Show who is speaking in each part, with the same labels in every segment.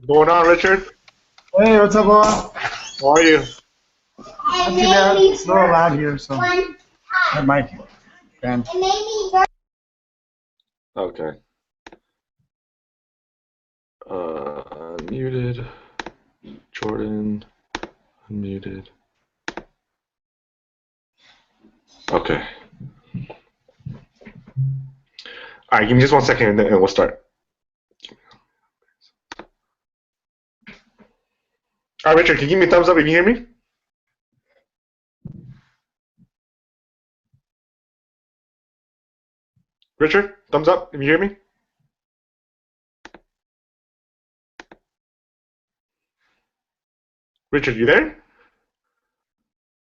Speaker 1: Going on, Richard?
Speaker 2: Hey, what's up, Bob?
Speaker 1: How are you?
Speaker 2: Not too bad. It's a little loud here, so that mic. Ben.
Speaker 1: Okay. Unmuted. Jordan. Unmuted. Okay. All right, give me just 1 second and we'll start. All right, Richard, can you give me a thumbs up if you hear me? Richard, thumbs up if you hear me? Richard, you there?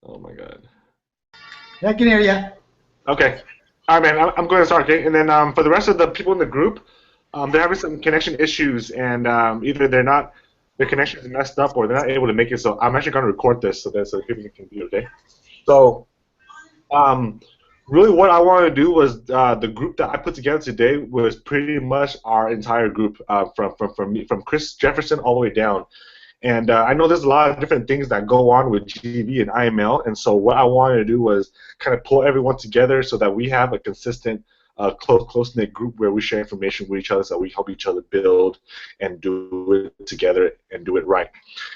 Speaker 1: Oh my God.
Speaker 2: Yeah, I can hear you.
Speaker 1: Okay. All right, man. I'm going to start. Okay, and then for the rest of the people in the group, they're having some connection issues, and either their connection is messed up, or they're not able to make it. So I'm actually going to record this so that people can view. Okay. So, really, what I wanted to do was the group that I put together today was pretty much our entire group, from Chris Jefferson all the way down. And I know there's a lot of different things that go on with GV and IML, and so what I wanted to do was kind of pull everyone together so that we have a consistent, close-knit group where we share information with each other, so that we help each other build and do it together and do it right.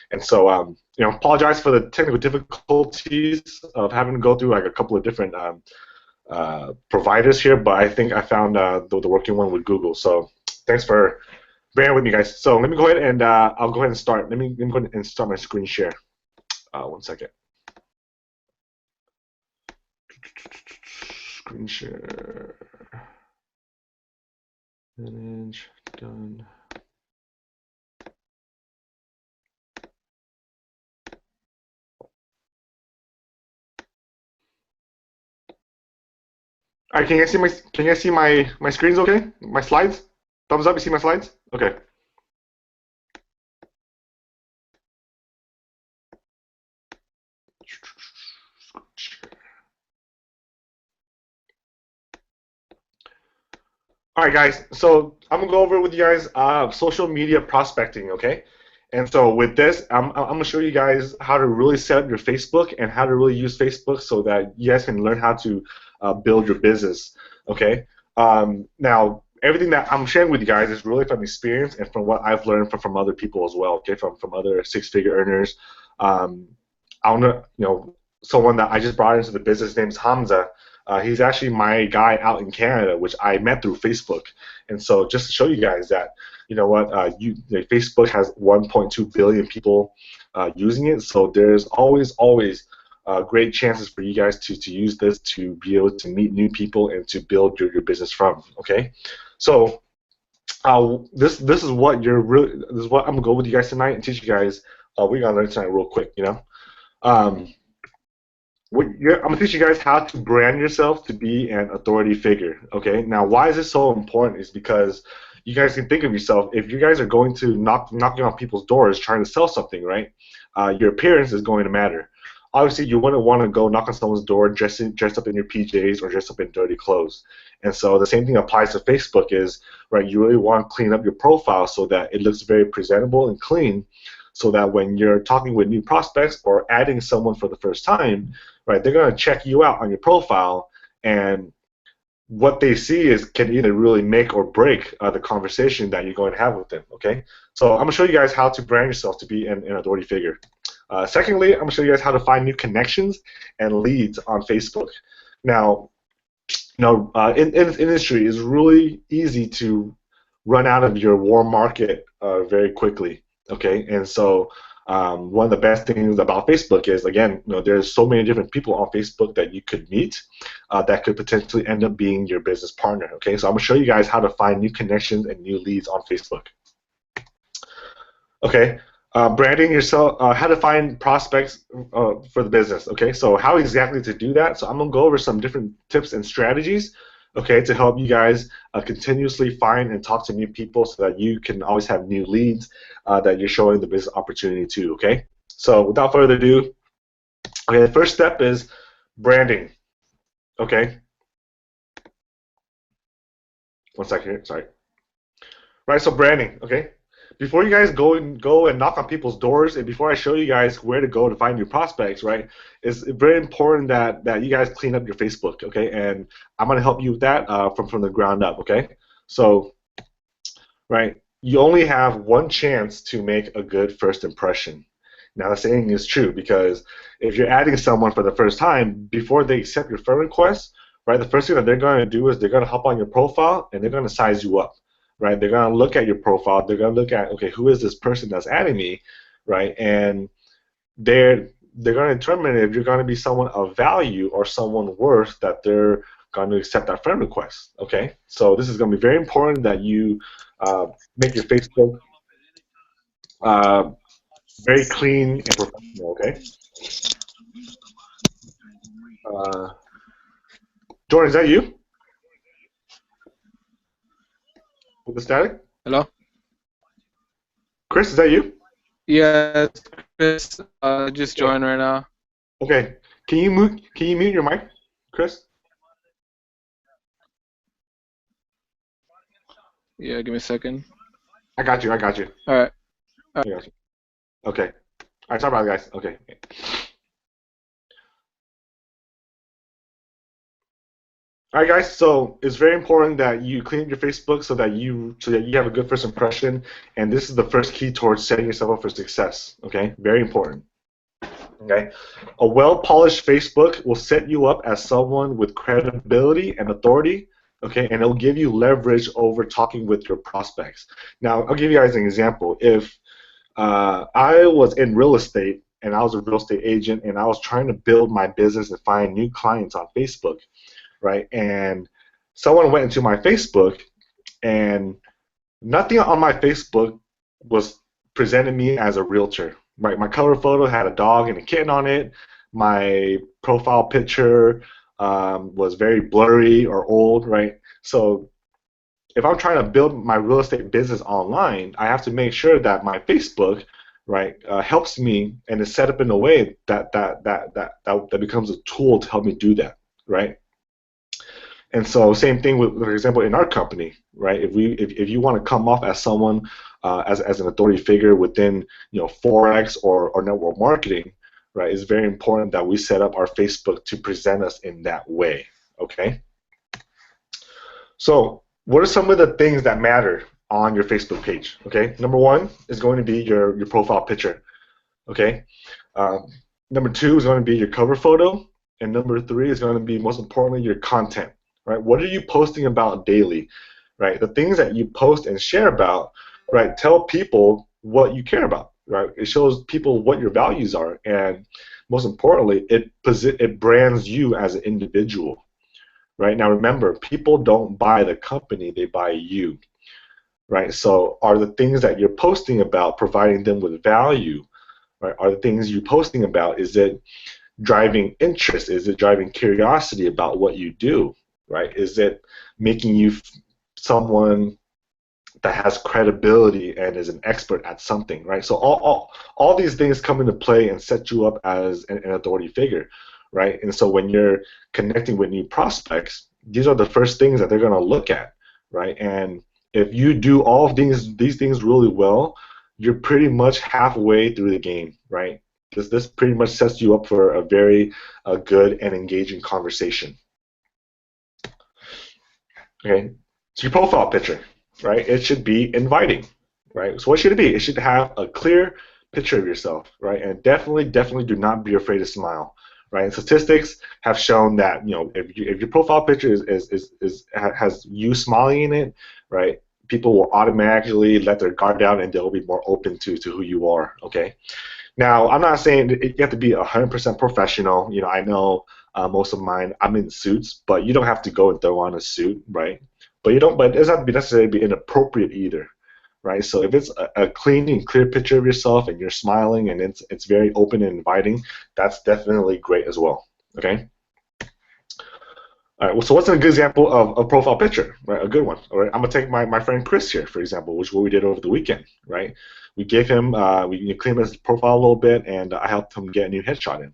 Speaker 1: And so, apologize for the technical difficulties of having to go through like a couple of different providers here, but I think I found the working one with Google. So thanks for bear with me, guys. So let me go ahead and I'll go ahead and start. Let me go ahead and start my screen share. 1 second. Screen share. Manage. Done. All right, can you guys see my screens okay? My slides? Thumbs up, you see my slides? Okay. All right, guys. So I'm gonna go over with you guys social media prospecting, okay? And so with this, I'm gonna show you guys how to really set up your Facebook and how to really use Facebook so that you guys can learn how to build your business, okay? Now, everything that I'm sharing with you guys is really from experience and from what I've learned from other people as well, okay? From other six-figure earners. I wanna, someone that I just brought into the business. His name's Hamza. He's actually my guy out in Canada, which I met through Facebook. And so just to show you guys that, you know what, Facebook has 1.2 billion people using it. So there's always great chances for you guys to use this to be able to meet new people and to build your business from. Okay, so this is what this is what I'm gonna go with you guys tonight and teach you guys. We're gonna learn tonight real quick. Um, I'm gonna teach you guys how to brand yourself to be an authority figure. Okay, now why is this so important? Is because you guys can think of yourself, if you guys are going to knocking on people's doors trying to sell something, right? Your appearance is going to matter. Obviously, you wouldn't want to go knock on someone's door dressed up in your PJs or dressed up in dirty clothes. And so the same thing applies to Facebook is, right, you really want to clean up your profile so that it looks very presentable and clean, so that when you're talking with new prospects or adding someone for the first time, right, they're going to check you out on your profile, and what they see can either really make or break the conversation that you're going to have with them. Okay, so I'm going to show you guys how to brand yourself to be an authority figure. Secondly, I'm going to show you guys how to find new connections and leads on Facebook. Now, in this industry, it's really easy to run out of your warm market very quickly. Okay, and so one of the best things about Facebook is, again, there's so many different people on Facebook that you could meet that could potentially end up being your business partner. Okay, so I'm going to show you guys how to find new connections and new leads on Facebook. Okay. Branding yourself, how to find prospects for the business. Okay, so how exactly to do that? So I'm gonna go over some different tips and strategies, okay, to help you guys continuously find and talk to new people so that you can always have new leads that you're showing the business opportunity to. Okay, so without further ado, okay, the first step is branding. Okay, one second here. Sorry. Right, so branding. Okay. Before you guys go and knock on people's doors, and before I show you guys where to go to find your prospects, right, it's very important that you guys clean up your Facebook, okay? And I'm gonna help you with that from the ground up, okay? So, right, you only have one chance to make a good first impression. Now, the saying is true, because if you're adding someone for the first time, before they accept your friend request, right, the first thing that they're going to do is they're going to hop on your profile and they're going to size you up. Right, they're going to look at your profile. They're going to look at, okay, who is this person that's adding me, right? And they're going to determine if you're going to be someone of value or someone worth that they're going to accept that friend request. Okay, so this is going to be very important that you make your Facebook very clean and professional. Okay. Jordan, is that you? With the static?
Speaker 3: Hello?
Speaker 1: Chris, is that you?
Speaker 3: Yes, Chris, just joined right now.
Speaker 1: Okay. Can you mute your mic, Chris?
Speaker 3: Yeah, give me a second.
Speaker 1: I got you.
Speaker 3: All right.
Speaker 1: I got you. Okay. All right, sorry about it, guys. Okay. All right, guys. So it's very important that you clean up your Facebook so that you have a good first impression, and this is the first key towards setting yourself up for success. Okay, very important. Okay, a well-polished Facebook will set you up as someone with credibility and authority. Okay, and it'll give you leverage over talking with your prospects. Now, I'll give you guys an example. If I was in real estate and I was a real estate agent and I was trying to build my business and find new clients on Facebook, right? And someone went into my Facebook, and nothing on my Facebook was presenting me as a realtor. Right? My cover photo had a dog and a kitten on it. My profile picture was very blurry or old, right? So if I'm trying to build my real estate business online, I have to make sure that my Facebook, right, helps me and is set up in a way that becomes a tool to help me do that, right? And so, same thing with, for example, in our company, right? If you want to come off as someone as an authority figure within, Forex or network marketing, right? It's very important that we set up our Facebook to present us in that way. Okay. So, what are some of the things that matter on your Facebook page? Okay. Number one is going to be your profile picture. Okay. Number 2 is going to be your cover photo, and number 3 is going to be, most importantly, your content, right? What are you posting about daily, right? The things that you post and share about, right? Tell people what you care about, right? It shows people what your values are, and most importantly, it brands you as an individual, right? Now remember, people don't buy the company, they buy you, right? So are the things that you're posting about providing them with value, right? Are the things you're posting about, is it driving interest? Is it driving curiosity about what you do, right? Is it making you someone that has credibility and is an expert at something, right? So all these things come into play and set you up as an authority figure, right? And so when you're connecting with new prospects, these are the first things that they're going to look at, right? And if you do all of these things really well, you're pretty much halfway through the game, right? This pretty much sets you up for a very good and engaging conversation. Okay, so your profile picture, right? It should be inviting, right? So what should it be? It should have a clear picture of yourself, right? And definitely do not be afraid to smile, right? And statistics have shown that, if your profile picture has you smiling in it, right? People will automatically let their guard down and they'll be more open to who you are. Okay. Now, I'm not saying you have to be 100% professional. I know most of mine, I'm in suits, but you don't have to go and throw on a suit, right? But you don't. But it doesn't have to be necessarily be inappropriate either, right? So if it's a clean and clear picture of yourself and you're smiling and it's very open and inviting, that's definitely great as well. Okay. All right. Well, so what's a good example of a profile picture? Right, a good one. All right. I'm gonna take my friend Chris here, for example, which is what we did over the weekend. Right. We gave him we cleaned his profile a little bit, and I helped him get a new headshot in.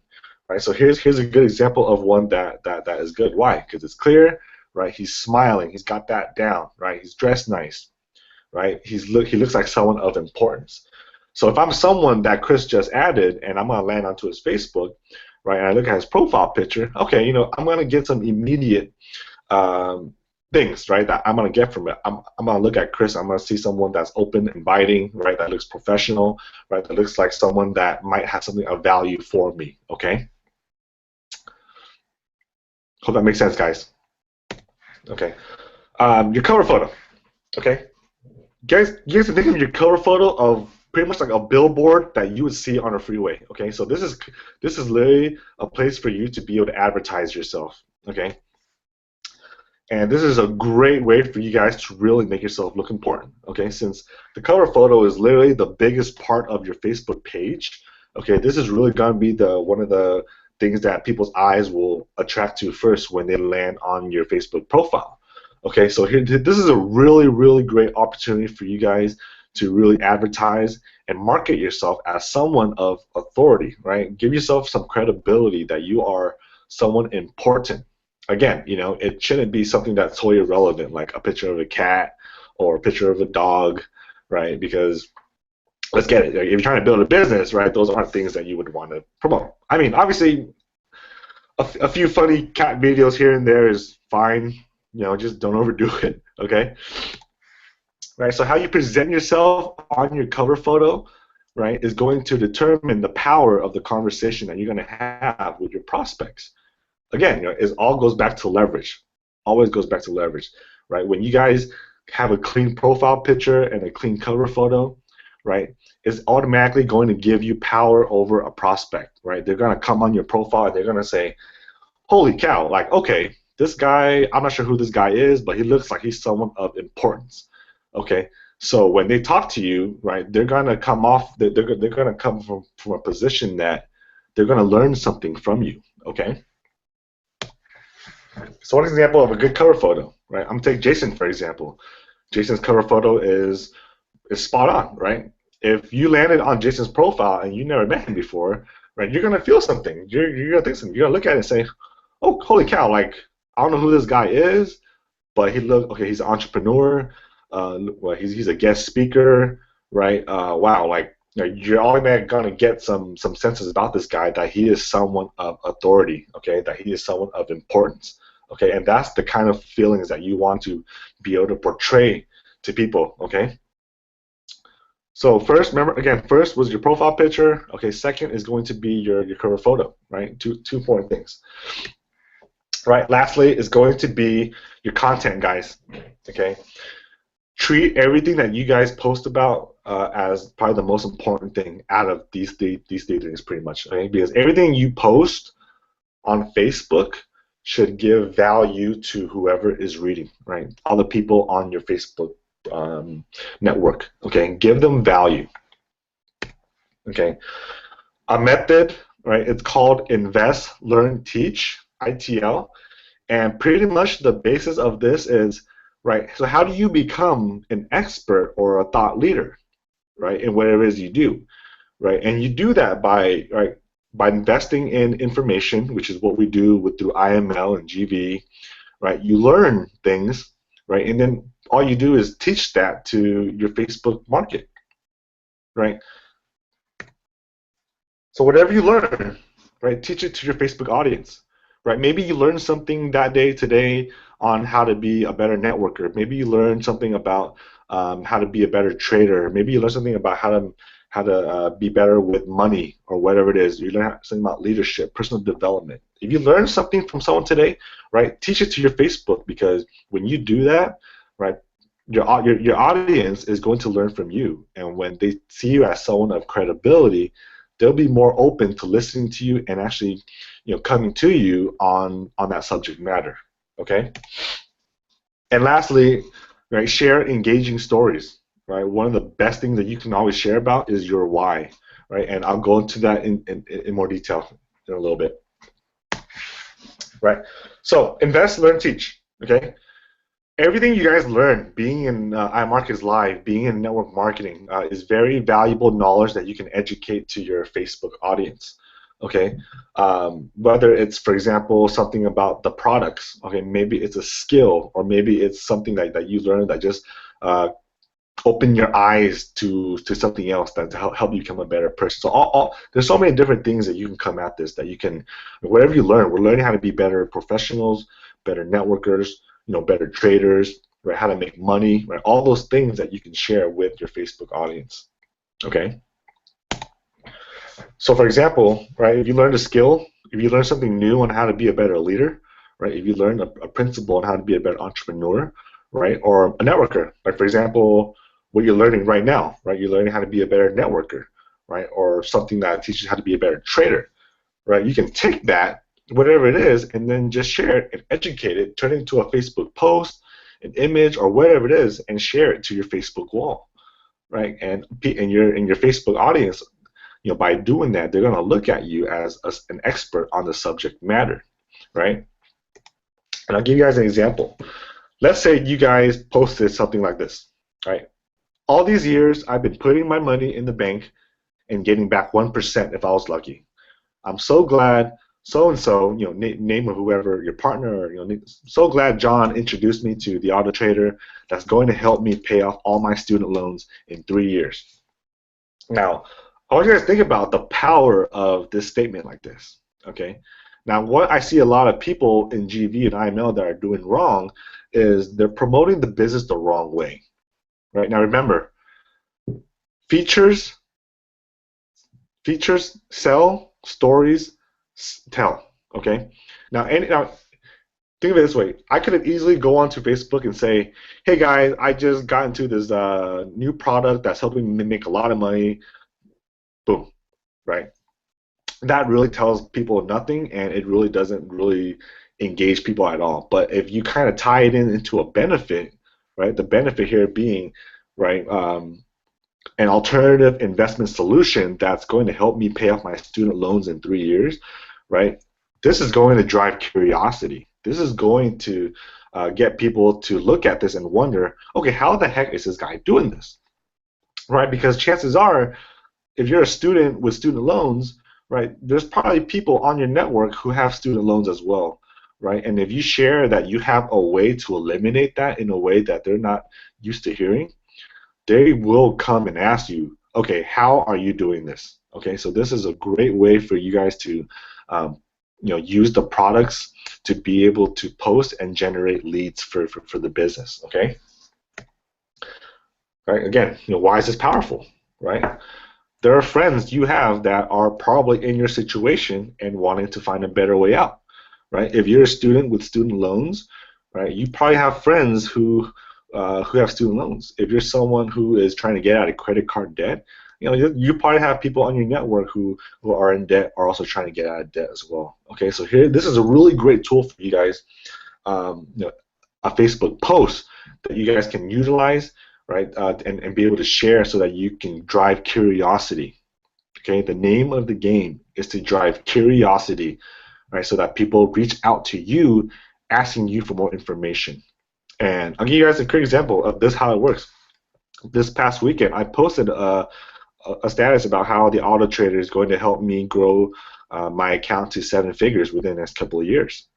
Speaker 1: Right. So here's a good example of one that is good. Why? Because it's clear. Right. He's smiling. He's got that down. Right. He's dressed nice. Right. He looks like someone of importance. So if I'm someone that Chris just added, and I'm gonna land onto his Facebook, right, and I look at his profile picture, okay, I'm gonna get some immediate things, right, that I'm gonna get from it. I'm gonna look at Chris. I'm gonna see someone that's open, inviting, right, that looks professional, right, that looks like someone that might have something of value for me. Okay. Hope that makes sense, guys. Okay. Your cover photo. Okay. You guys can think of your cover photo of pretty much like a billboard that you would see on a freeway. Okay, so this is literally a place for you to be able to advertise yourself. Okay, and this is a great way for you guys to really make yourself look important. Okay, since the cover photo is literally the biggest part of your Facebook page. Okay, this is really gonna be one of the things that people's eyes will attract to first when they land on your Facebook profile. Okay, so this is a really great opportunity for you guys to really advertise and market yourself as someone of authority, right? Give yourself some credibility that you are someone important. Again, it shouldn't be something that's totally irrelevant, like a picture of a cat or a picture of a dog, right? Because let's get it. If you're trying to build a business, right, those aren't things that you would want to promote. I mean, obviously, a few funny cat videos here and there is fine. Just don't overdo it, okay? Right, so how you present yourself on your cover photo, right, is going to determine the power of the conversation that you're going to have with your prospects. Again, it all goes back to leverage. Always goes back to leverage, right? When you guys have a clean profile picture and a clean cover photo, right, it's automatically going to give you power over a prospect, right? They're going to come on your profile and they're going to say, holy cow, like, okay, this guy, I'm not sure who this guy is, but he looks like he's someone of importance. Okay, so when they talk to you, right, they're gonna come off. They're gonna come from a position that they're gonna learn something from you. Okay. So one example of a good cover photo, right? I'm gonna take Jason for example. Jason's cover photo is spot on, right? If you landed on Jason's profile and you never met him before, right, you're gonna feel something. You're gonna think something. You're gonna look at it and say, oh, holy cow! Like, I don't know who this guy is, but he's an entrepreneur. Well, he's a guest speaker, right? Wow, like, you're automatically gonna get some senses about this guy that he is someone of authority, okay? That he is someone of importance, okay? And that's the kind of feelings that you want to be able to portray to people, okay? So first, remember again, first was your profile picture. Okay, second is going to be your cover photo, right? Two important things. Right. Lastly is going to be your content, guys. Okay. Treat everything that you guys post about as probably the most important thing out of these three things, pretty much. Okay, because everything you post on Facebook should give value to whoever is reading, right? All the people on your Facebook network. Okay, give them value. Okay, a method, right? It's called Invest, Learn, Teach (ITL), and pretty much the basis of this is right. So how do you become an expert or a thought leader, right, in whatever it is you do, right? And you do that by by investing in information, which is what we do through IML and GV, right? You learn things, right, and then all you do is teach that to your Facebook market, right? So whatever you learn, right, teach it to your Facebook audience, right? Maybe you learned something that day today on how to be a better networker. Maybe you learned something about how to be a better trader. Maybe you learned something about how to be better with money or whatever it is. You learn something about leadership, personal development. If you learn something from someone today, right, teach it to your Facebook, because when you do that, right, your audience is going to learn from you, and when they see you as someone of credibility, they'll be more open to listening to you and actually, coming to you on that subject matter. Okay. And lastly, right, share engaging stories. Right. One of the best things that you can always share about is your why. Right. And I'll go into that in more detail in a little bit. Right. So invest, learn, teach. Okay. Everything you guys learn being in iMarkets Live, being in network marketing, is very valuable knowledge that you can educate to your Facebook audience. Okay, whether it's, for example, something about the products. Okay, maybe it's a skill, or maybe it's something that you learned that just open your eyes to something else that to help you become a better person. So there's so many different things that you can come at this, that you can, whatever you learn, we're learning how to be better professionals, better networkers, better traders, right? How to make money, right? All those things that you can share with your Facebook audience. Okay. So, for example, right, if you learned a skill, if you learn something new on how to be a better leader, right? If you learn a principle on how to be a better entrepreneur, right, or a networker, like for example, what you're learning right now, right? You're learning how to be a better networker, right, or something that teaches you how to be a better trader, right? You can take that, whatever it is, and then just share it and educate it, turn it into a Facebook post, an image, or whatever it is, and share it to your Facebook wall, right? And your Facebook audience, by doing that, they're going to look at you as an expert on the subject matter, right? And I'll give you guys an example. Let's say you guys posted something like this, right? All these years, I've been putting my money in the bank and getting back 1% if I was lucky. I'm so glad so-and-so, name of whoever, your partner, or, so glad John introduced me to the auto trader that's going to help me pay off all my student loans in 3 years. Now, I want you guys to think about the power of this statement like this, okay? Now, what I see a lot of people in GV and IML that are doing wrong is they're promoting the business the wrong way, right? Now, remember, features sell, stories tell, okay? Now, think of it this way. I could have easily go onto Facebook and say, hey guys, I just got into this new product that's helping me make a lot of money. Boom, right? That really tells people nothing, and it really doesn't really engage people at all. But if you kind of tie it into a benefit, right? The benefit here being, right, an alternative investment solution that's going to help me pay off my student loans in 3 years, right? This is going to drive curiosity. This is going to get people to look at this and wonder, okay, how the heck is this guy doing this, right? Because chances are, if you're a student with student loans, right, there's probably people on your network who have student loans as well, right? And if you share that you have a way to eliminate that in a way that they're not used to hearing, they will come and ask you, okay, how are you doing this? Okay, so this is a great way for you guys to use the products to be able to post and generate leads for the business. Okay. Right. Again, why is this powerful? right? There are friends you have that are probably in your situation and wanting to find a better way out, right? If you're a student with student loans, right, you probably have friends who have student loans. If you're someone who is trying to get out of credit card debt, you probably have people on your network who are in debt are also trying to get out of debt as well. Okay, so here, this is a really great tool for you guys. A Facebook post that you guys can utilize, right, and be able to share so that you can drive curiosity. Okay, the name of the game is to drive curiosity, right, so that people reach out to you asking you for more information. And I'll give you guys a quick example of this, how it works. This past weekend, I posted a status about how the auto trader is going to help me grow my account to 7 figures within the next couple of years.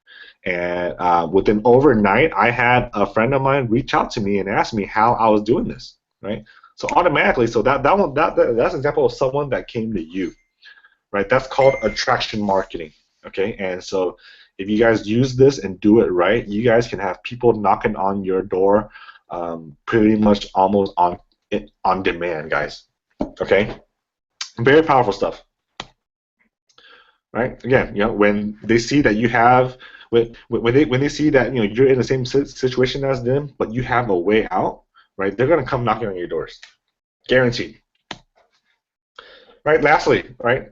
Speaker 1: And within overnight, I had a friend of mine reach out to me and ask me how I was doing this, right? So automatically, so that's an example of someone that came to you, right? That's called attraction marketing, okay? And so if you guys use this and do it right, you guys can have people knocking on your door pretty much almost on demand, guys, okay? Very powerful stuff, right? Again, when they see that you have, when they see that you're in the same situation as them, but you have a way out, right? They're gonna come knocking on your doors, guaranteed. Right. Lastly, right?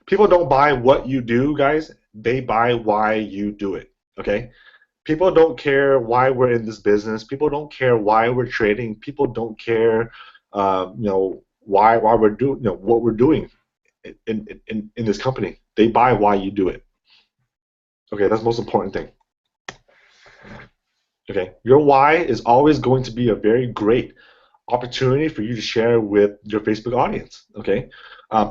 Speaker 1: People don't buy what you do, guys. They buy why you do it. Okay. People don't care why we're in this business. People don't care why we're trading. People don't care, why we're doing, what we're doing in this company. They buy why you do it. Okay, that's the most important thing. Okay, your why is always going to be a very great opportunity for you to share with your Facebook audience. Okay,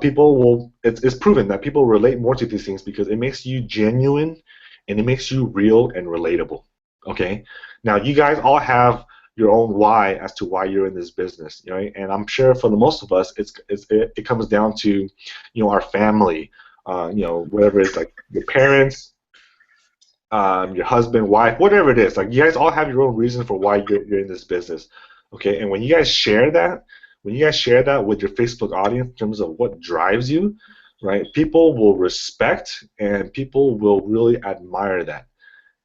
Speaker 1: people will. It's proven that people relate more to these things because it makes you genuine and it makes you real and relatable. Okay, now you guys all have your own why as to why you're in this business, and I'm sure for the most of us, it comes down to, our family, whatever it's like your parents, your husband, wife, whatever it is. Like you guys all have your own reason for why you're in this business. Okay, and when you guys share that, with your Facebook audience in terms of what drives you, right? People will respect and people will really admire that.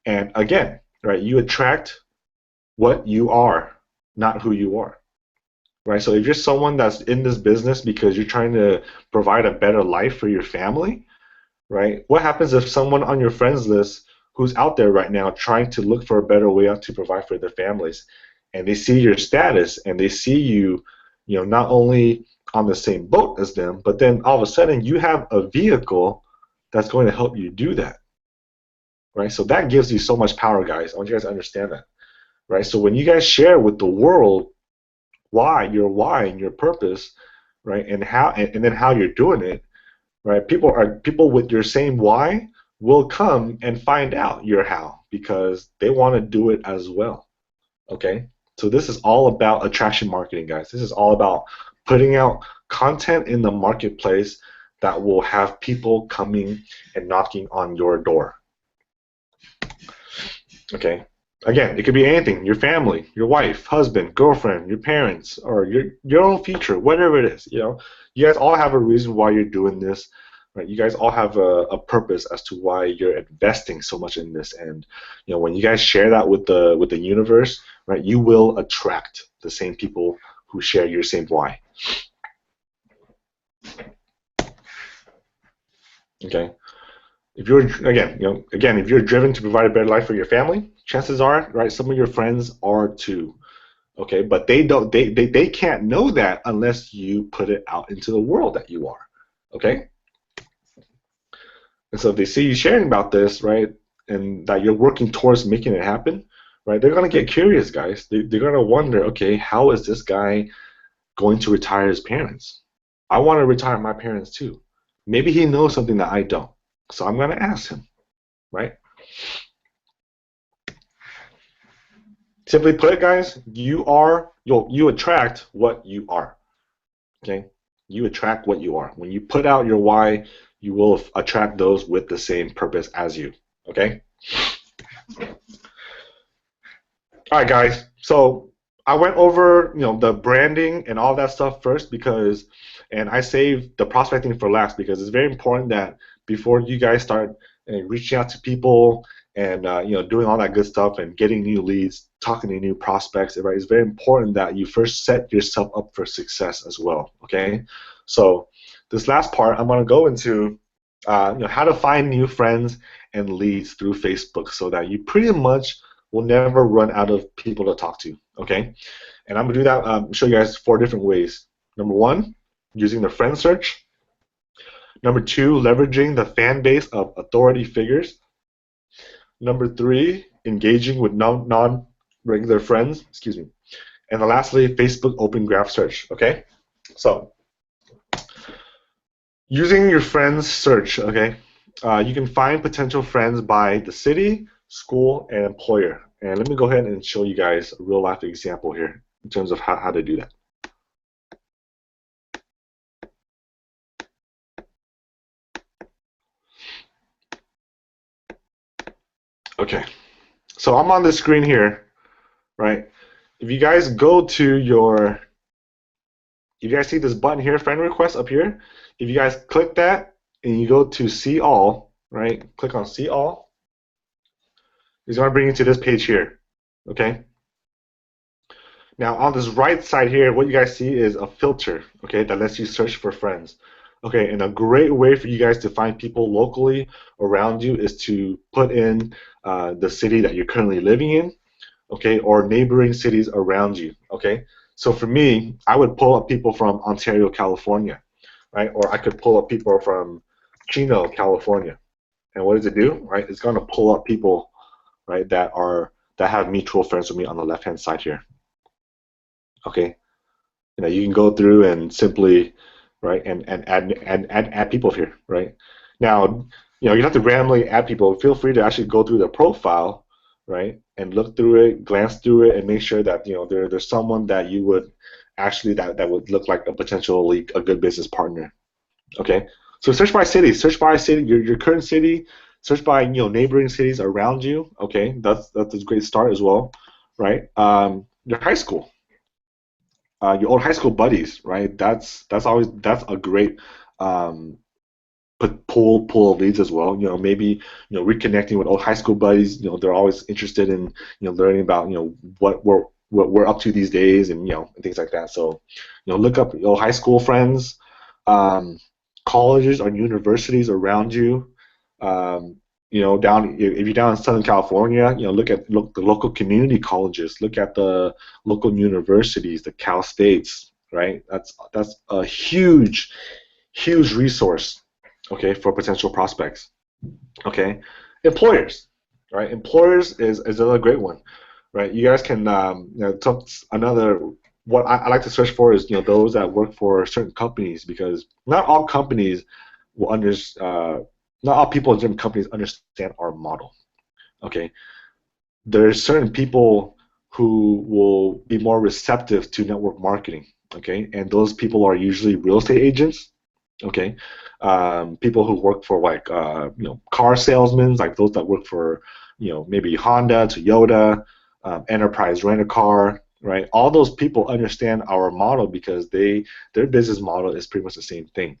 Speaker 1: And again, right, you attract what you are, not who you are. Right? So if you're someone that's in this business because you're trying to provide a better life for your family, right? What happens if someone on your friends list who's out there right now trying to look for a better way out to provide for their families, and they see your status and they see you, not only on the same boat as them, but then all of a sudden you have a vehicle that's going to help you do that, right? So that gives you so much power, guys. I want you guys to understand that, right? So when you guys share with the world why and your purpose, right, and then how you're doing it, right? People with your same why will come and find out your how because they want to do it as well. Okay? So this is all about attraction marketing, guys. This is all about putting out content in the marketplace that will have people coming and knocking on your door. Okay? Again, it could be anything, your family, your wife, husband, girlfriend, your parents, or your own future, whatever it is. You guys all have a reason why you're doing this. Right? You guys all have a purpose as to why you're investing so much in this, and when you guys share that with the universe, right, you will attract the same people who share your same why. Okay, if you're if you're driven to provide a better life for your family, chances are, right, some of your friends are too. Okay, but they can't know that unless you put it out into the world that you are. Okay. And so if they see you sharing about this, right, and that you're working towards making it happen, right, they're going to get curious, guys. They're going to wonder, okay, how is this guy going to retire his parents? I want to retire my parents too. Maybe he knows something that I don't. So I'm going to ask him, right? Simply put, guys, you attract what you are. Okay? You attract what you are. When you put out your why, you will attract those with the same purpose as you. Okay? All right, guys. So I went over, the branding and all that stuff first and I saved the prospecting for last because it's very important that before you guys start reaching out to people and doing all that good stuff and getting new leads, talking to new prospects, right? It's very important that you first set yourself up for success as well. Okay, so this last part I'm going to go into how to find new friends and leads through Facebook so that you pretty much will never run out of people to talk to. Okay, and I'm going to do that. Show you guys 4 different ways. Number 1, using the friend search. Number 2, leveraging the fan base of authority figures. Number 3, engaging with non-regular friends. Excuse me. And then lastly, Facebook Open Graph Search. Okay, so using your friends search. Okay, you can find potential friends by the city, school, and employer. And let me go ahead and show you guys a real life example here in terms of how to do that. Okay, so I'm on the screen here, right? If you guys go to if you guys see this button here, friend request up here, if you guys click that and you go to see all, right? Click on see all. It's going to bring you to this page here, okay? Now on this right side here, what you guys see is a filter, okay, that lets you search for friends. Okay, and a great way for you guys to find people locally around you is to put in the city that you're currently living in, okay, or neighboring cities around you, okay? So for me, I would pull up people from Ontario, California, right? Or I could pull up people from Chino, California. And what does it do, right? It's going to pull up people, right, that have mutual friends with me on the left-hand side here. Okay, you can go through and simply, right, and add people here, right? Now, you don't have to randomly add people. Feel free to actually go through their profile, right, and look through it, glance through it, and make sure that there's someone that you would actually that would look like a potentially a good business partner. Okay, so search by city, your current city, search by neighboring cities around you. Okay, that's a great start as well, right? Your high school. Your old high school buddies, right? That's a great pool of leads as well. Maybe reconnecting with old high school buddies. They're always interested in learning about what we're up to these days and and things like that. So look up old high school friends, colleges or universities around you. If you're down in Southern California, look at the local community colleges, look at the local universities, the Cal States, right? That's a huge resource, okay, for potential prospects. Okay, employers, right? Employers is another great one, right? You guys can what I like to search for is those that work for certain companies because not all companies will not all people in different companies understand our model. Okay, there's certain people who will be more receptive to network marketing. Okay, and those people are usually real estate agents. Okay, people who work for like car salesmen, like those that work for maybe Honda, Toyota, Enterprise Rent-A-Car, right? All those people understand our model because their business model is pretty much the same thing.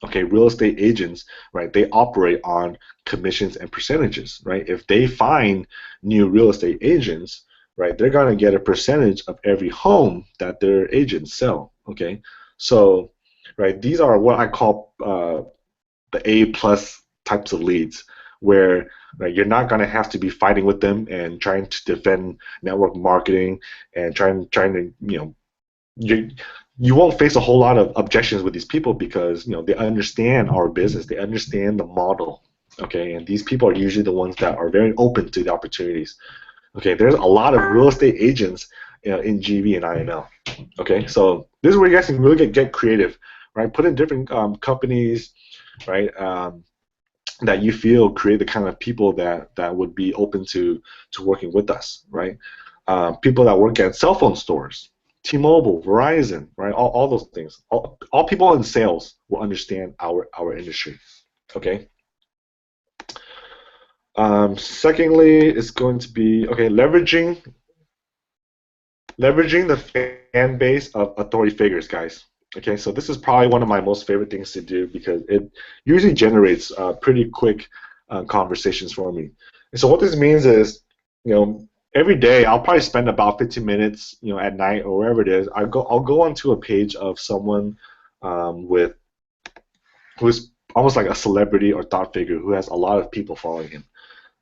Speaker 1: Okay, real estate agents, right? They operate on commissions and percentages, right? If they find new real estate agents, right, they're gonna get a percentage of every home that their agents sell. Okay, so right, these are what I call the A+ types of leads, where right, you're not gonna have to be fighting with them and trying to defend network marketing and trying to you won't face a whole lot of objections with these people because they understand our business, they understand the model, okay, and these people are usually the ones that are very open to the opportunities. Okay, there's a lot of real estate agents in GV and IML. Okay, so this is where you guys can really get creative, right? Put in different companies, right? That you feel create the kind of people that would be open to working with us, right? People that work at cell phone stores, T-Mobile, Verizon, right? All those things. All people in sales will understand our industry. Okay. Secondly, it's going to be leveraging leveraging the fan base of authority figures, guys. Okay, so this is probably one of my most favorite things to do because it usually generates pretty quick conversations for me. And so what this means is, every day I'll probably spend about 15 minutes, at night or wherever it is. I'll go onto a page of someone who's almost like a celebrity or thought figure who has a lot of people following him.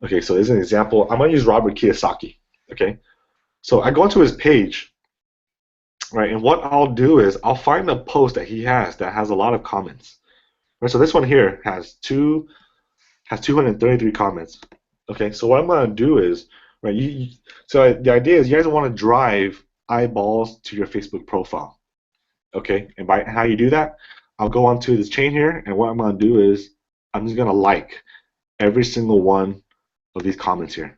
Speaker 1: Okay, so as an example, I'm gonna use Robert Kiyosaki. Okay, so I go onto his page, right, and what I'll do is I'll find a post that he has that has a lot of comments. Right, so this one here has 233 comments. Okay, so what I'm gonna do is, right, so the idea is you guys want to drive eyeballs to your Facebook profile. Okay, and by how you do that, I'll go onto this chain here, and what I'm gonna do is I'm just gonna like every single one of these comments here.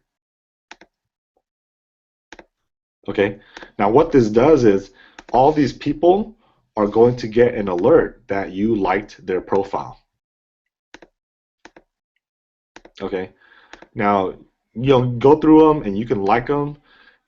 Speaker 1: Okay, now what this does is all these people are going to get an alert that you liked their profile. Okay, now go through them and you can like them,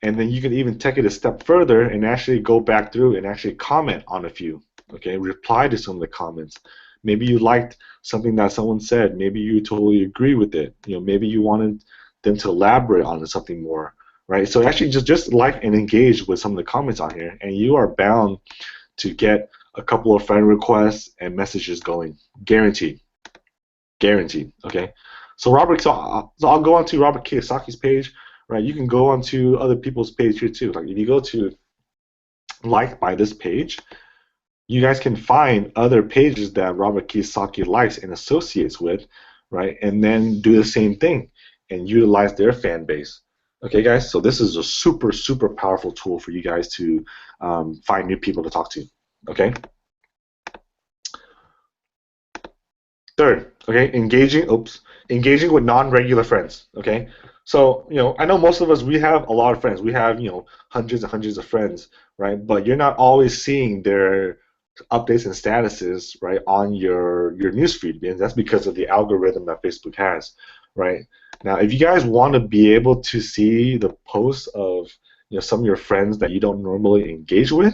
Speaker 1: and then you can even take it a step further and actually go back through and actually comment on a few. Okay, reply to some of the comments. Maybe you liked something that someone said. Maybe you totally agree with it. Maybe you wanted them to elaborate on something more. Right? So actually just like and engage with some of the comments on here, and you are bound to get a couple of friend requests and messages going. Guaranteed. Guaranteed. Okay. So I'll go onto Robert Kiyosaki's page. Right? You can go onto other people's page here too. Like if you go to like by this page, you guys can find other pages that Robert Kiyosaki likes and associates with, right? And then do the same thing and utilize their fan base. Okay, guys, so this is a super, super powerful tool for you guys to find new people to talk to. Okay. Third, okay, engaging with non-regular friends. Okay, so I know most of us, we have a lot of friends. We have hundreds and hundreds of friends, right? But you're not always seeing their updates and statuses, right, on your newsfeed, and that's because of the algorithm that Facebook has, right? Now, if you guys want to be able to see the posts of some of your friends that you don't normally engage with,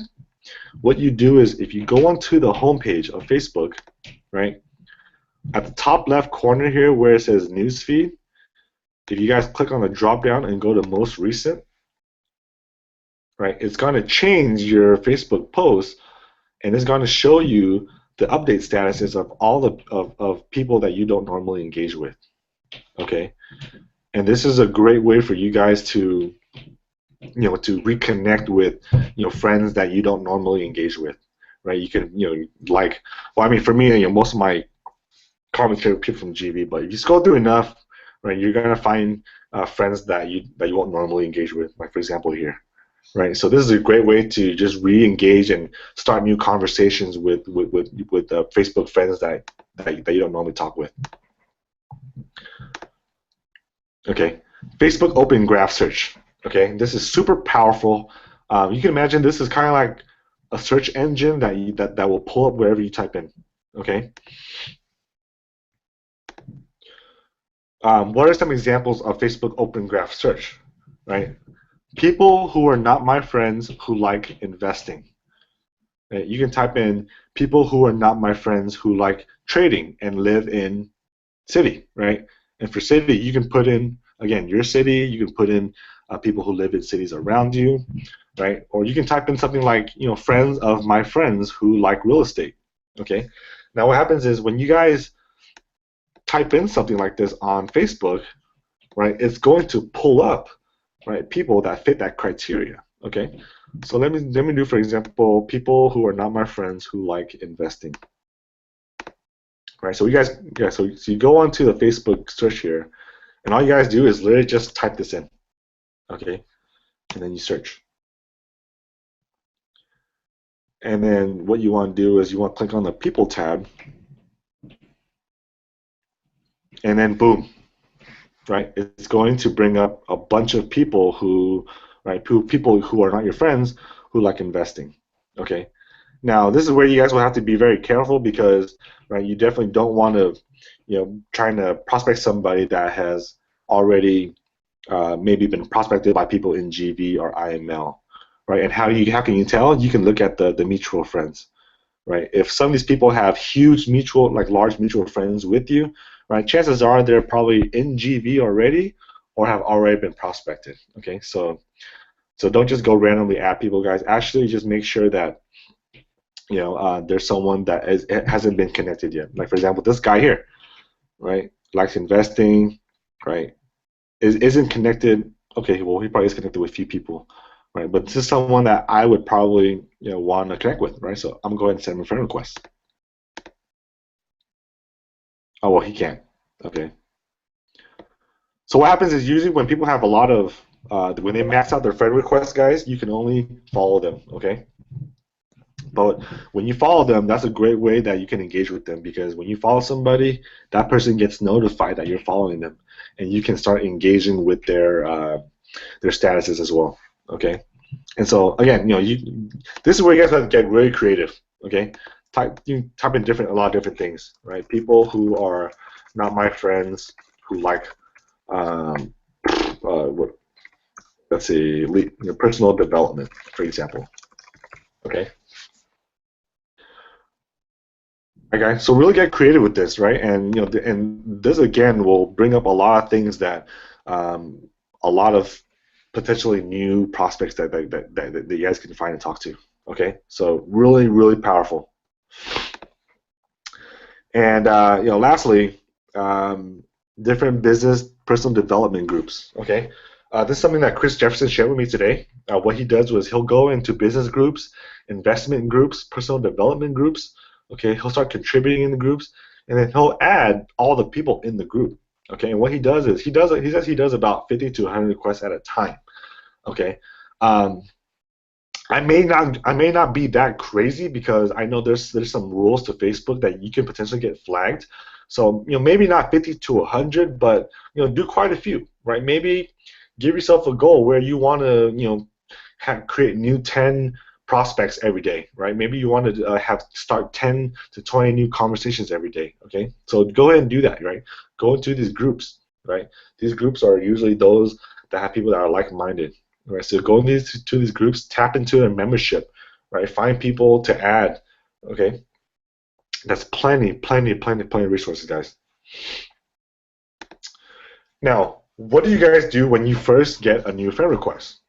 Speaker 1: what you do is if you go onto the homepage of Facebook, right, at the top left corner here where it says newsfeed, if you guys click on the drop down and go to most recent, right, it's going to change your Facebook posts and it's going to show you the update statuses of all of people that you don't normally engage with. Okay, and this is a great way for you guys to to reconnect with friends that you don't normally engage with, right? You can for me, most of my comments are people from GV, but if you scroll through enough, right, you're gonna find friends that you won't normally engage with, like for example here. Right, so this is a great way to just re-engage and start new conversations with Facebook friends that you don't normally talk with. Okay, Facebook Open Graph Search. Okay, this is super powerful. You can imagine this is kind of like a search engine that will pull up wherever you type in. Okay. What are some examples of Facebook Open Graph Search? Right. People who are not my friends who like investing. Right? You can type in people who are not my friends who like trading and live in city, right? And for city, you can put in, again, your city. You can put in people who live in cities around you, right? Or you can type in something like, friends of my friends who like real estate, okay? Now what happens is when you guys type in something like this on Facebook, right, it's going to pull up, right, people that fit that criteria. Okay, so let me do, for example, people who are not my friends who like investing. Right, so you guys, so you go onto the Facebook search here, and all you guys do is literally just type this in. Okay, and then you search. And then what you want to do is you want to click on the People tab, and then boom. Right, it's going to bring up a bunch of people who, right, people who are not your friends who like investing. Okay, now this is where you guys will have to be very careful because, right, you definitely don't want to, trying to prospect somebody that has already maybe been prospected by people in GV or IML, right? And how can you tell? You can look at the mutual friends, right? If some of these people have huge mutual, like large mutual friends with you, right? Chances are they're probably in GV already or have already been prospected. Okay, so don't just go randomly at people, guys. Actually, just make sure that there's someone that hasn't been connected yet. Like for example, this guy here, right? Likes investing, right? Isn't connected. Okay, well he probably is connected with a few people, right? But this is someone that I would probably want to connect with, right? So I'm going to send him a friend request. Oh well, he can't. Okay. So what happens is usually when people have a lot of when they max out their friend requests, guys, you can only follow them. Okay. But when you follow them, that's a great way that you can engage with them, because when you follow somebody, that person gets notified that you're following them, and you can start engaging with their statuses as well. Okay, and so again, this is where you guys have to get really creative. Okay, type in a lot of different things, right? People who are not my friends who like what let's see, personal development, for example. Okay. Okay, so really get creative with this, right? And and this again will bring up a lot of things that a lot of potentially new prospects that you guys can find and talk to. Okay, so really, really powerful. And lastly, different business personal development groups. Okay, this is something that Chris Jefferson shared with me today. What he does was he'll go into business groups, investment groups, personal development groups. Okay, he'll start contributing in the groups, and then he'll add all the people in the group. Okay, and what he does is he says he does about 50 to 100 requests at a time. Okay, I may not be that crazy, because I know there's some rules to Facebook that you can potentially get flagged. So maybe not 50 to 100, but do quite a few, right? Maybe give yourself a goal where you want to create new 10 prospects every day, right? Maybe you want to start 10 to 20 new conversations every day. Okay, so go ahead and do that, right? Go into these groups, right? These groups are usually those that have people that are like-minded. Right, so go into these groups, tap into their membership, right? Find people to add. Okay, that's plenty of resources, guys. Now, what do you guys do when you first get a new friend request?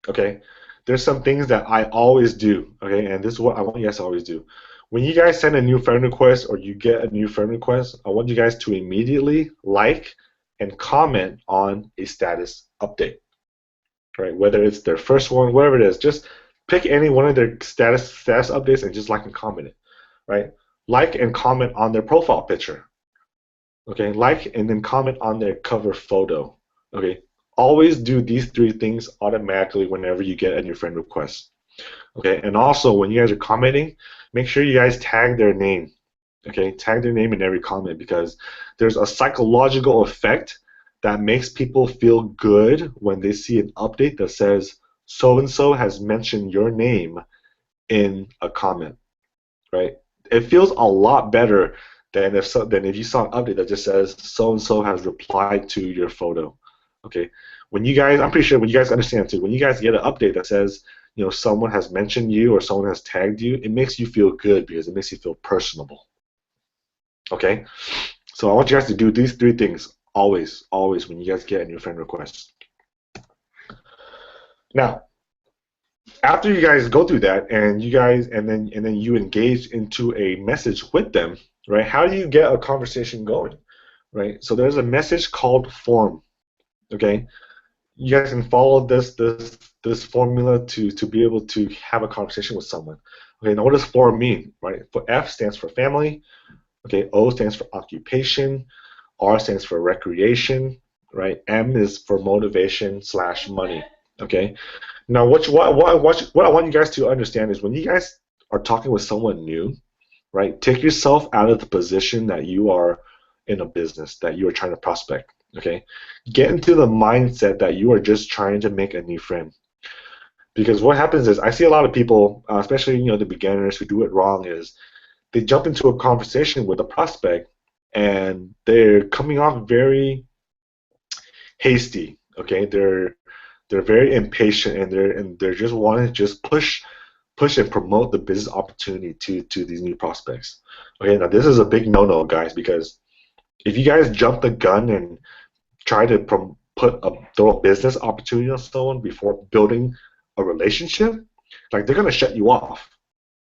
Speaker 1: Okay, there's some things that I always do. Okay, and this is what I want you guys to always do. When you guys send a new friend request or you get a new friend request, I want you guys to immediately like and comment on a status update. Right, whether it's their first one, whatever it is, just pick any one of their status updates and just like and comment it, right? Like and comment on their profile picture, okay? Like and then comment on their cover photo, okay? Always do these three things automatically whenever you get a new friend request, okay? And also, when you guys are commenting, make sure you guys tag their name, okay? Tag their name in every comment, because there's a psychological effect that makes people feel good when they see an update that says so-and-so has mentioned your name in a comment, right? It feels a lot better than if you saw an update that just says so-and-so has replied to your photo, okay? I'm pretty sure when you guys understand too, when you guys get an update that says someone has mentioned you or someone has tagged you, it makes you feel good because it makes you feel personable, okay? So I want you guys to do these three things always when you guys get a new friend request. Now, after you guys go through that and then you engage into a message with them, right? How do you get a conversation going, right? So there's a message called form, okay? You guys can follow this formula to be able to have a conversation with someone. Okay, now what does form mean, right? F stands for family, okay? O stands for occupation, R stands for recreation, right? M is for motivation / money, okay? Now, what I want you guys to understand is when you guys are talking with someone new, right? Take yourself out of the position that you are in a business, that you are trying to prospect, okay? Get into the mindset that you are just trying to make a new friend. Because what happens is I see a lot of people, especially the beginners who do it wrong, is they jump into a conversation with a prospect and they're coming off very hasty. Okay, they're very impatient, and they're just wanting to just push and promote the business opportunity to these new prospects. Okay, now this is a big no-no, guys, because if you guys jump the gun and try to throw a business opportunity on someone before building a relationship, like they're gonna shut you off.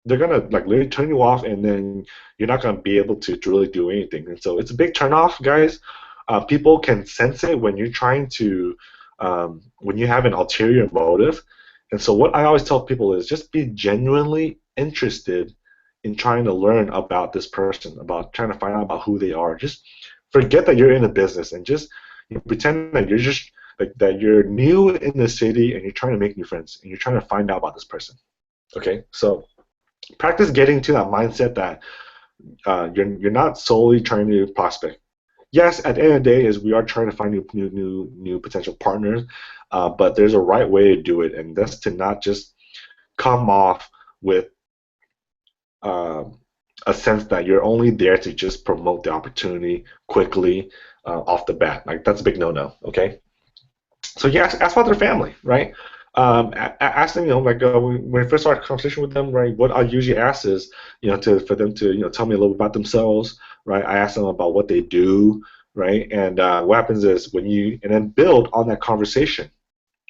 Speaker 1: They're gonna like literally turn you off, and then you're not gonna be able to really do anything. And so it's a big turnoff, guys. People can sense it when you're trying to, when you have an ulterior motive. And so what I always tell people is just be genuinely interested in trying to learn about this person, about trying to find out about who they are. Just forget that you're in a business and just pretend that you're just like that you're new in the city and you're trying to make new friends and you're trying to find out about this person. Okay, so practice getting to that mindset that you're not solely trying to prospect. Yes, at the end of the day, is we are trying to find new potential partners, but there's a right way to do it, and that's to not just come off with a sense that you're only there to just promote the opportunity quickly off the bat. Like that's a big no-no. Okay. So you ask about their family, right? Ask them, like when I first start a conversation with them, right? What I usually ask is, for them to, tell me a little bit about themselves, right? I ask them about what they do, right? And what happens is and then build on that conversation,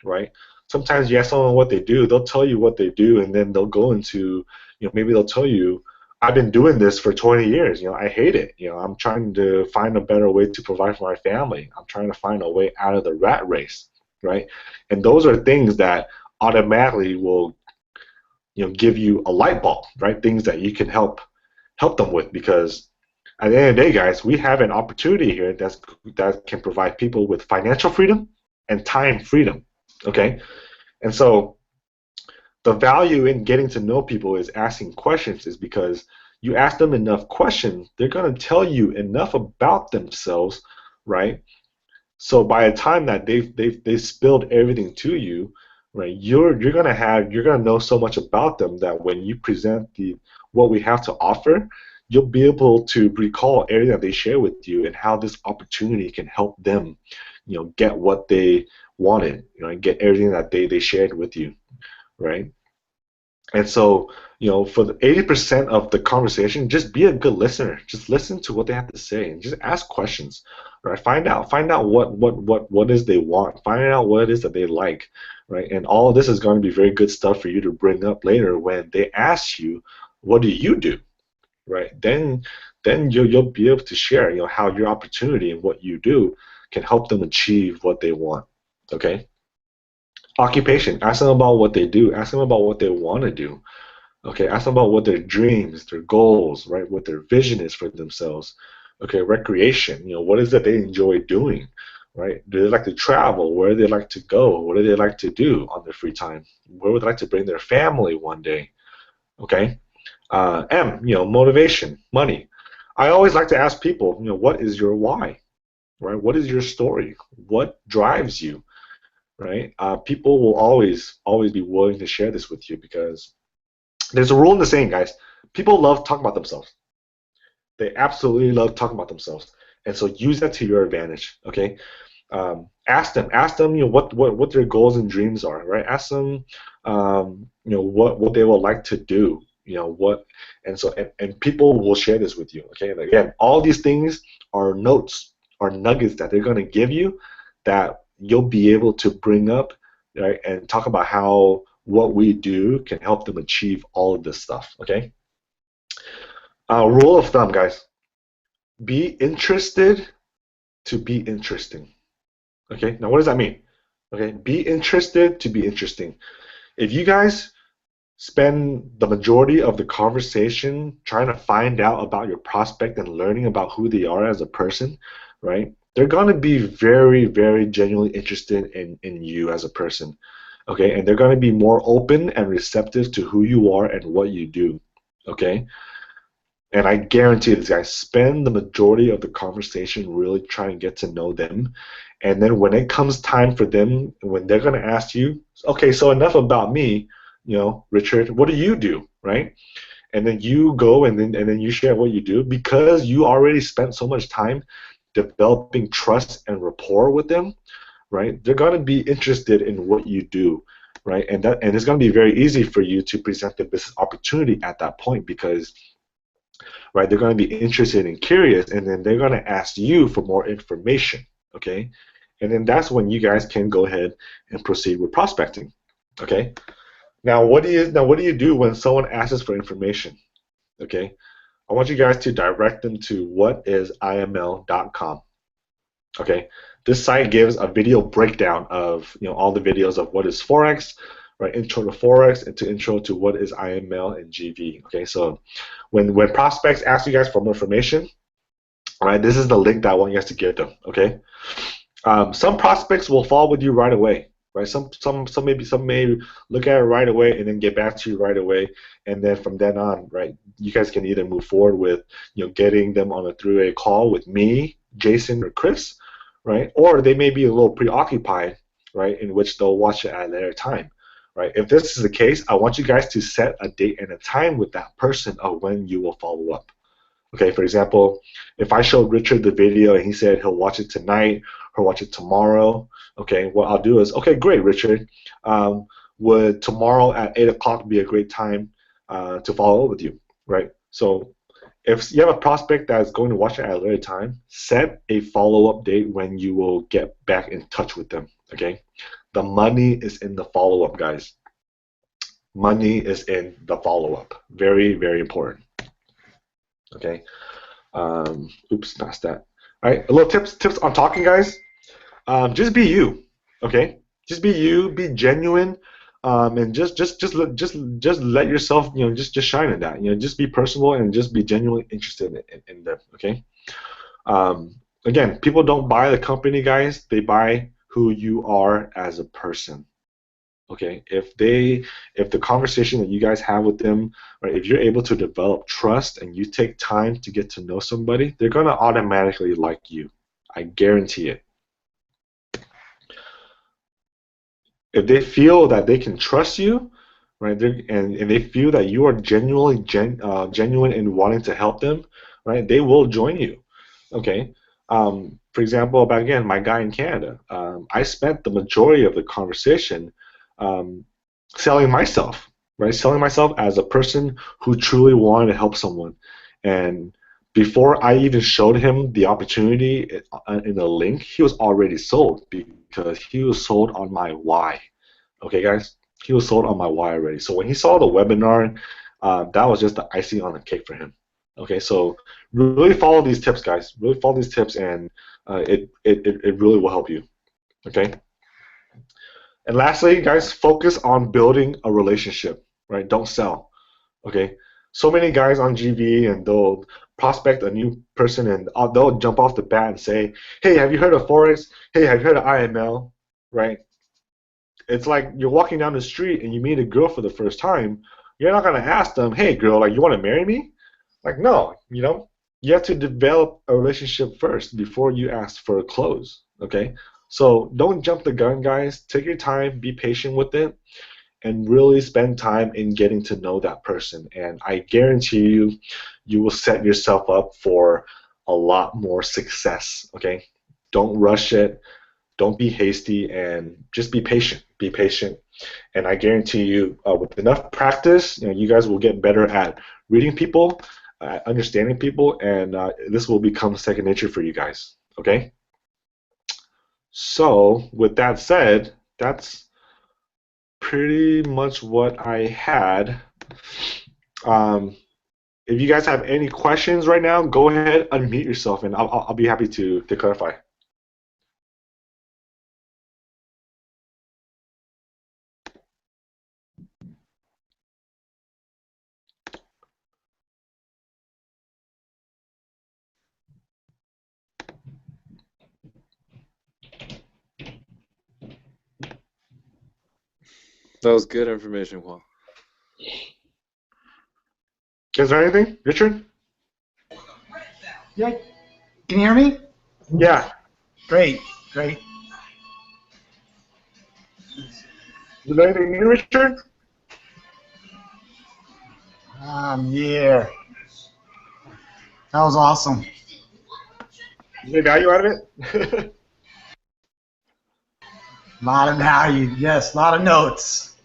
Speaker 1: right? Sometimes you ask someone what they do, they'll tell you what they do, and then they'll go into, maybe they'll tell you, I've been doing this for 20 years. I hate it. I'm trying to find a better way to provide for my family. I'm trying to find a way out of the rat race, right? And those are things that automatically will, give you a light bulb, right? Things that you can help them with, because at the end of the day, guys, we have an opportunity here that can provide people with financial freedom and time freedom, okay? And so the value in getting to know people is asking questions, is because you ask them enough questions, they're going to tell you enough about themselves, right? So by the time that they've spilled everything to you, right, you're gonna know so much about them that when you present what we have to offer, you'll be able to recall everything that they share with you and how this opportunity can help them, get what they wanted, and get everything that they shared with you, right? And so, for the 80% of the conversation, just be a good listener. Just listen to what they have to say and just ask questions, right? Find out what is they want. Find out what it is that they like, right? And all of this is going to be very good stuff for you to bring up later when they ask you, what do you do, right? Then you'll be able to share, how your opportunity and what you do can help them achieve what they want, okay? Occupation. Ask them about what they do. Ask them about what they want to do. Okay. Ask them about what their dreams, their goals, right? What their vision is for themselves. Okay. Recreation. What is it they enjoy doing, right? Do they like to travel? Where do they like to go? What do they like to do on their free time? Where would they like to bring their family one day? Okay. Motivation, money. I always like to ask people, what is your why, right? What is your story? What drives you? Right? People will always be willing to share this with you, because there's a rule in the saying, guys. People love talking about themselves. They absolutely love talking about themselves, and so use that to your advantage. Okay? Ask them, what their goals and dreams are. Right? Ask them, what they would like to do. And people will share this with you. Okay? And again, all these things are notes, are nuggets that they're going to give you that you'll be able to bring up, right, and talk about how what we do can help them achieve all of this stuff, okay? Rule of thumb, guys. Be interested to be interesting, okay? Now, what does that mean? Okay, be interested to be interesting. If you guys spend the majority of the conversation trying to find out about your prospect and learning about who they are as a person, right, they're going to be very, very genuinely interested in you as a person, okay? And they're going to be more open and receptive to who you are and what you do, okay? And I guarantee this, guys, spend the majority of the conversation really trying to get to know them. And then when it comes time for them, when they're going to ask you, okay, so enough about me, Richard, what do you do, right? And then you go and then you share what you do, because you already spent so much time developing trust and rapport with them, right? They're going to be interested in what you do, right? And it's going to be very easy for you to present the business opportunity at that point because, right, they're going to be interested and curious, and then they're going to ask you for more information, okay? And then that's when you guys can go ahead and proceed with prospecting, okay? Now, what do you do when someone asks for information, okay? I want you guys to direct them to whatisiml.com. Okay, this site gives a video breakdown of all the videos of what is Forex, right? Intro to Forex and to intro to what is IML and GV. Okay, so when prospects ask you guys for more information, all right, this is the link that I want you guys to give them. Okay, some prospects will follow with you right away, right? Some may look at it right away and then get back to you right away, and then from then on, right, you guys can either move forward with getting them on a three-way call with me, Jason, or Chris, right? Or they may be a little preoccupied, right, in which they'll watch it at their time, right? If this is the case, I want you guys to set a date and a time with that person of when you will follow up. Okay, for example, if I showed Richard the video and he said he'll watch it tonight or watch it tomorrow, okay, what I'll do is, okay, great, Richard. Would tomorrow at 8 o'clock be a great time to follow up with you, right? So if you have a prospect that is going to watch it at a later time, set a follow-up date when you will get back in touch with them, okay? The money is in the follow-up, guys. Money is in the follow-up. Very, very important. Okay. Oops, past that. All right, a little tips on talking, guys. Just be you. Okay. Just be you. Be genuine. And just let yourself just shine in that. Just be personable and just be genuinely interested in them. Okay. Again, people don't buy the company, guys. They buy who you are as a person. Okay, if the conversation that you guys have with them, right, if you're able to develop trust and you take time to get to know somebody, they're gonna automatically like you. I guarantee it. If they feel that they can trust you, right, and they feel that you are genuinely genuine in wanting to help them, right, they will join you. Okay. For example, about again, my guy in Canada, I spent the majority of the conversation selling myself, right? Selling myself as a person who truly wanted to help someone. And before I even showed him the opportunity in the link, he was already sold because he was sold on my why. Okay, guys? He was sold on my why already. So when he saw the webinar, that was just the icing on the cake for him. Okay, so really follow these tips, guys. Really follow these tips, and it really will help you. Okay. And lastly, guys, focus on building a relationship, right? Don't sell, okay? So many guys on GV and they'll prospect a new person and they'll jump off the bat and say, hey, have you heard of Forex? Hey, have you heard of IML, right? It's like you're walking down the street and you meet a girl for the first time. You're not going to ask them, hey, girl, like, you want to marry me? Like, no, you have to develop a relationship first before you ask for a close, okay? So don't jump the gun, guys. Take your time, be patient with it, and really spend time in getting to know that person. And I guarantee you, you will set yourself up for a lot more success, okay? Don't rush it. Don't be hasty, and just be patient. Be patient. And I guarantee you, with enough practice, you guys will get better at reading people, understanding people, and this will become second nature for you guys, okay? So with that said, that's pretty much what I had. If you guys have any questions right now, go ahead, unmute yourself, and I'll be happy to clarify.
Speaker 3: That was good information, Juan.
Speaker 1: Is there anything, Richard?
Speaker 2: Yeah. Can you hear me?
Speaker 1: Yeah.
Speaker 2: Great, great.
Speaker 1: Is there anything new, Richard?
Speaker 2: Yeah. That was awesome.
Speaker 1: Is there value out of it?
Speaker 2: A lot of value. Yes, a lot of notes.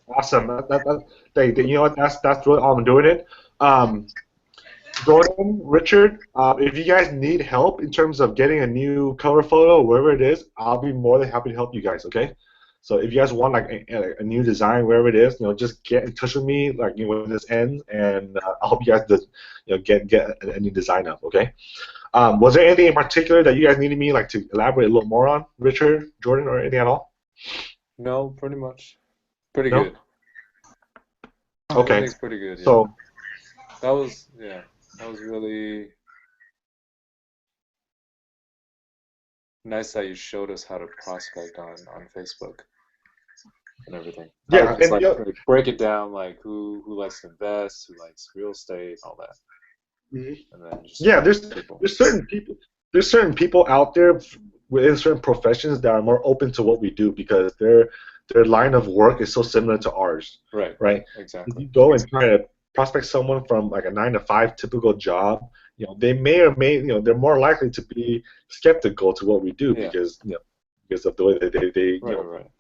Speaker 1: Awesome. You know what? That's really all I'm doing it. Jordan, Richard, if you guys need help in terms of getting a new cover photo, wherever it is, I'll be more than happy to help you guys. Okay. So if you guys want like a new design, wherever it is, just get in touch with me like when this ends, and I'll help you guys get a new design up. Okay. Was there anything in particular that you guys needed me like to elaborate a little more on, Richard, Jordan, or anything at all?
Speaker 4: No, pretty much. Pretty
Speaker 1: No?
Speaker 4: good.
Speaker 1: Okay.
Speaker 4: Everything's pretty good. Yeah.
Speaker 1: So
Speaker 4: that was really nice that you showed us how to prospect on Facebook and everything. How
Speaker 1: yeah,
Speaker 4: to just
Speaker 1: and
Speaker 4: like break it down, like who likes to invest, who likes real estate, all that.
Speaker 1: Mhm.
Speaker 4: And then just
Speaker 1: Yeah,
Speaker 4: people.
Speaker 1: there's certain people out there within certain professions that are more open to what we do because their line of work is so similar to ours.
Speaker 4: Right.
Speaker 1: Right. If
Speaker 4: Exactly.
Speaker 1: you go and try to prospect someone from like a 9 to 5 typical job, they may or may they're more likely to be skeptical to what we do
Speaker 4: Yeah.
Speaker 1: because of the way that they
Speaker 4: Right.
Speaker 1: the environment.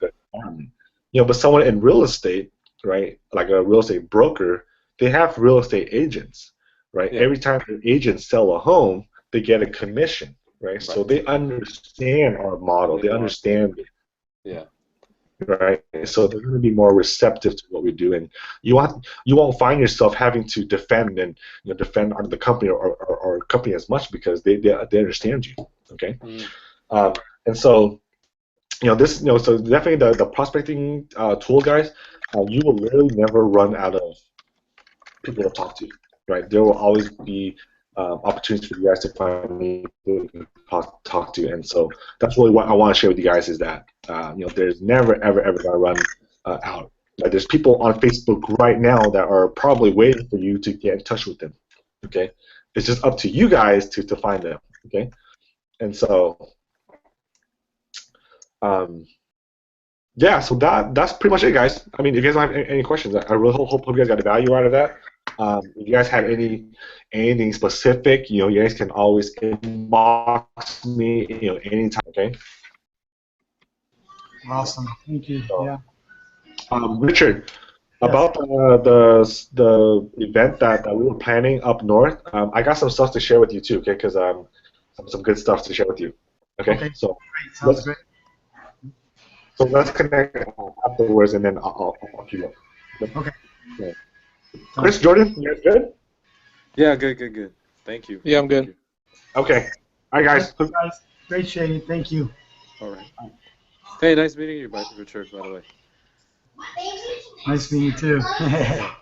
Speaker 1: But someone in real estate, right, like a real estate broker, they have real estate agents, right?
Speaker 4: Yeah.
Speaker 1: Every time the agents sell a home, they get a commission, right? So
Speaker 4: Right.
Speaker 1: they understand our model. They understand it.
Speaker 4: Yeah.
Speaker 1: Right, so they're going to be more receptive to what we do, and you won't find yourself having to defend and defend the company or company as much because they understand you. Okay, and so this so definitely the prospecting tool, guys. You will literally never run out of people to talk to. Right, there will always be opportunities for you guys to find people to talk to, and so that's really what I want to share with you guys is that there's never ever gonna run out. Like, there's people on Facebook right now that are probably waiting for you to get in touch with them. Okay, it's just up to you guys to find them. Okay, and so yeah, so that's pretty much it, guys. I mean, if you guys don't have any questions, I really hope you guys got a value out of that. If you guys have anything specific, you guys can always inbox me, anytime. Okay.
Speaker 2: Awesome. Thank you.
Speaker 1: So,
Speaker 2: Yeah.
Speaker 1: Richard,
Speaker 2: Yes.
Speaker 1: about the event that we were planning up north, I got some stuff to share with you too. Okay, because some good stuff to share with you. Okay. So
Speaker 2: Great. Sounds great.
Speaker 1: so let's connect afterwards, and then I'll keep up.
Speaker 2: Okay.
Speaker 1: Yeah. Chris, Jordan, you guys good?
Speaker 4: Yeah. Good. Thank you.
Speaker 3: Yeah, I'm good.
Speaker 4: Thank you.
Speaker 1: Okay. All right, guys.
Speaker 2: Thank you, guys. Great, Shane. Thank you.
Speaker 4: All right. Hey, nice meeting you, Richard. By the way.
Speaker 2: Nice meeting you too.